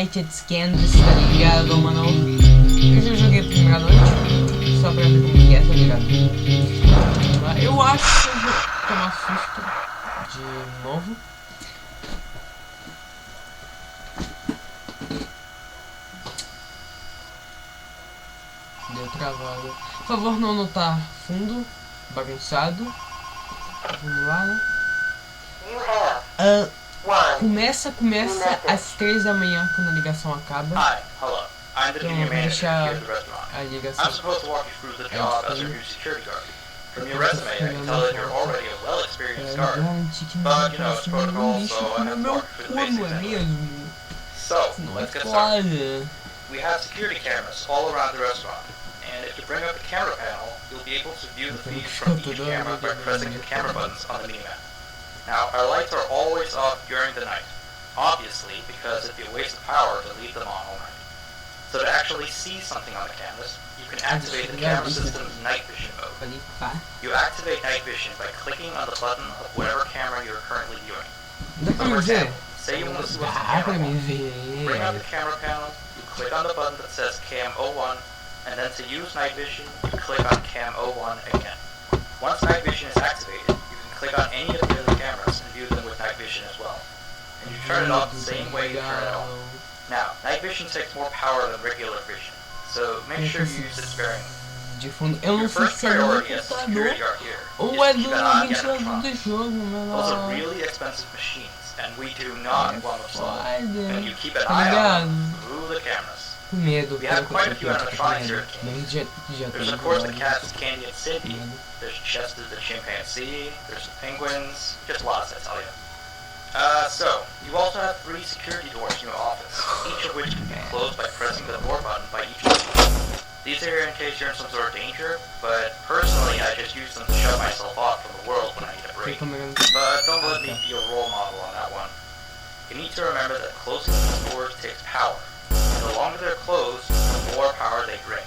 Night Canvas, tá ligado, mano? Eu já joguei a primeira noite, só pra ver como que é, tá ligado? Eu acho que eu vou tomar susto de novo. Deu travado. Por favor, não notar fundo bagunçado. Vamos lá, né? Começa às 3 da manhã, quando a ligação acaba. Então eu vou deixar a ligação. From your resume, I can tell that you're already a well-experienced guard. But, you know, it's protocol, so I have to walk you through the basics anyway. So, let's get started. We have security cameras all around the restaurant. And if you bring up the camera panel, you'll be able to view the feed from each camera by pressing the camera buttons on the minimap. Now, our lights are always off during the night. Obviously, because it'd be a waste of power to leave them on all night. So to actually see something on the canvas, you can activate the camera system's night vision mode. You activate night vision by clicking on the button of whatever camera you're currently viewing. So for example, say you want to see what's on camera 1. Bring up the camera panel, you click on the button that says Cam 01, and then to use night vision, you click on Cam 01 again. Once night vision is activated, you can click on any of the other cameras and view them with night vision as well. And you turn it off the same way you turn it on. Now, night vision takes more power than regular vision, so make sure you use it sparingly. Your first priority as a security guard here is to keep an eye on the animatronics. Those are really expensive machines, and we do not want to slow them. And you keep an eye on them through the cameras. We have quite a few animatronics here at King's. There's of course the cats Candy and Cindy, there's Chester the chimpanzee, there's the penguins, just lots I tell you. So, you also have 3 security doors in your office, each of which can be closed by pressing the door button by each one. These are here in case you're in some sort of danger, but personally I just use them to shut myself off from the world when I need a break. But don't let me be a role model on that one. You need to remember that closing these doors takes power, and the longer they're closed, the more power they drain.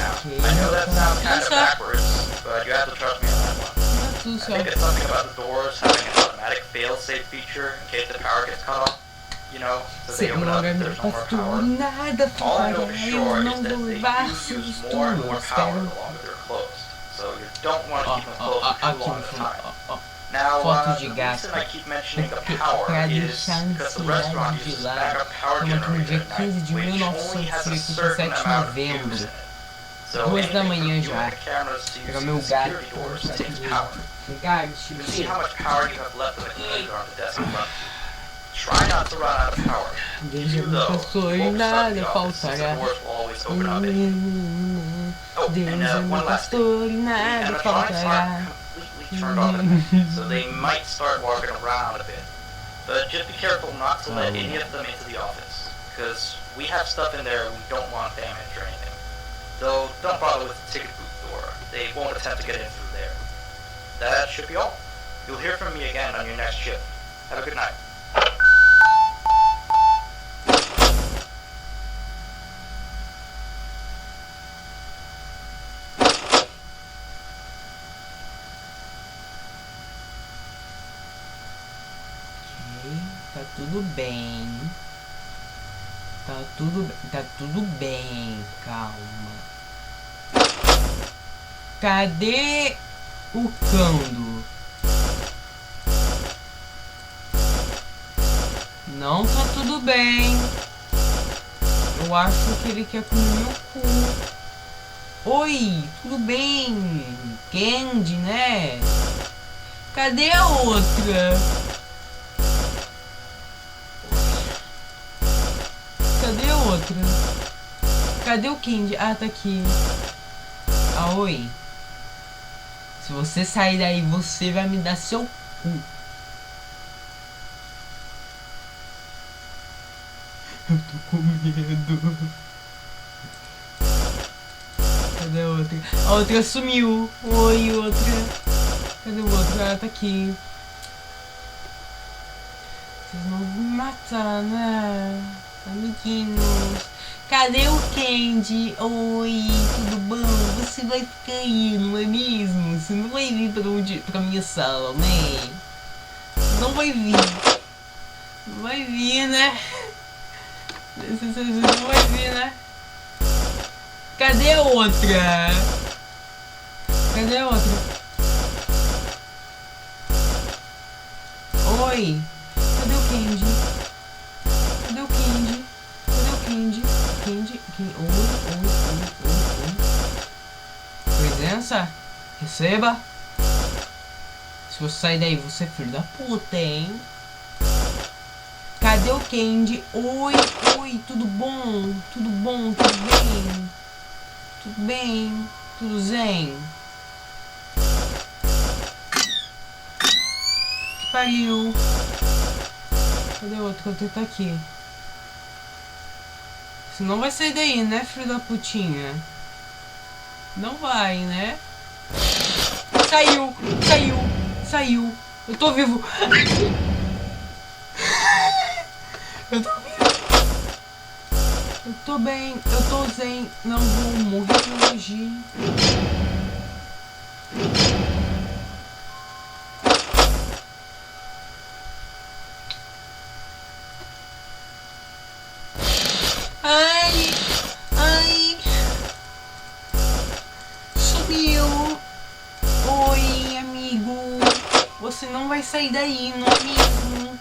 Now, I know that sounds kind of backwards, but you have to trust me on that one. I think it's something about the doors having an automatic fail-safe feature in case the power gets cut off. You know, so they open up if there's no more power. All I know for sure is that they do use more and more power the longer they're closed. So you don't want to keep them closed for too long at a time. Now, the reason I keep mentioning the power is because the restaurant uses backup power generator at night, which only has a certain amount of views in it. So anything from viewing the cameras to using the security doors takes power. You can see how much power you have left on the computer on the desk in front. Try not to run out of power. If you though, you won't start the office since the doors will always open up anyway. Oh, and one last thing. The animatronics aren't completely turned on at night, so they might start walking around a bit. But just be careful not to let any of them into the office, because we have stuff in there we don't want damaged or anything. Though, don't bother with the ticket booth door. They won't attempt to get in through there. That should be all. You'll hear from me again on your next shift. Have a good night. Tá tudo bem. Tá tudo bem, calma. Cadê o Cando? Não tá tudo bem. Eu acho que ele quer comer meu cu. Oi, tudo bem? Candy, né? Cadê a outra? Cadê a outra? Cadê o Candy? Ah, tá aqui. Ah, oi. Se você sair daí, você vai me dar seu cu. Eu tô com medo. Cadê a outra? A outra sumiu. Oi, outra. Cadê o outro? Ah, tá aqui. Vocês não vão me matar, né? Amiguinhos. Cadê o Candy? Oi, tudo bom? Você vai ficar aí, não é mesmo? Você não vai vir pra minha sala, né? Não vai vir. Não vai vir, né? Você não vai vir, né? Cadê a outra? Cadê a outra? Oi! Cadê o Candy? Cadê o Candy? Cadê o Candy? Candy? Oi. Presença? Receba? Se você sair daí, você é filho da puta, hein? Cadê o Candy? Oi, tudo bom? Tudo bom? Tudo bem? Tudo bem? Tudo zen? Que pariu. Cadê o outro? Cadê? Tá aqui. Você não vai sair daí, né, filho da putinha? Não vai, né? Saiu. Eu tô vivo. Eu tô vivo. Eu tô bem, eu tô zen. Não vou morrer hoje. Ai. Sumiu. Oi, amigo. Você não vai sair daí, não é mesmo?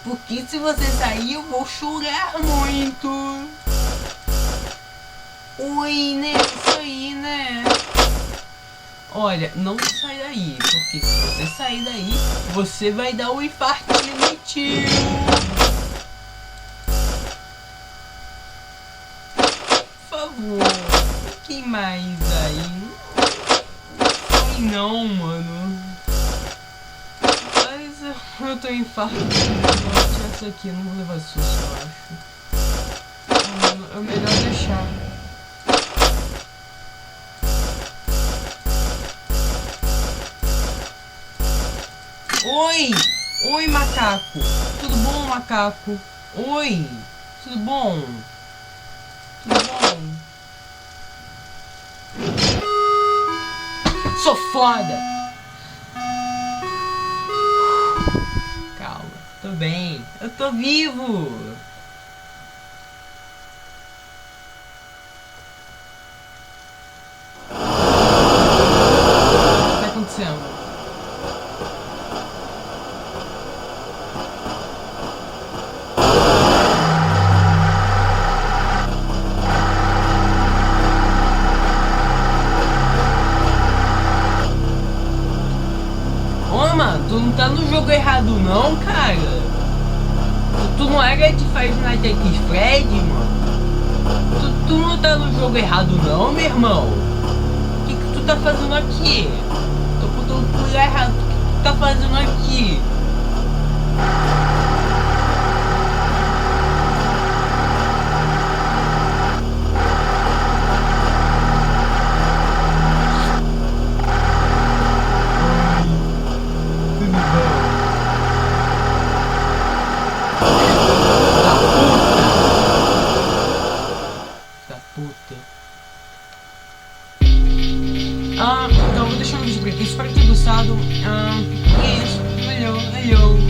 Porque se você sair, eu vou chorar muito. Oi, né? Isso aí, né? Olha, não sai daí. Porque se você sair daí, você vai dar um infartinho no tio. Por favor, fiquem mais aí. Não, não, mano. Mas eu tô em infarto. Vou tirar essa aqui, eu não vou levar susto, eu acho. É melhor deixar. Oi, macaco. Tudo bom, macaco? Oi, tudo bom? Tudo bom? Sou foda. Calma, tô bem. Eu tô vivo. O que tá acontecendo? Tu não tá no jogo errado não, cara. Tu não era de Five Nights at Freddy, mano. Tu não tá no jogo errado não, meu irmão. O que tu tá fazendo aqui? Tô botando pro lugar errado. O que tu tá fazendo aqui? Então vou deixar um vídeo por aqui, espero que tenham gostado. E é isso, valeu.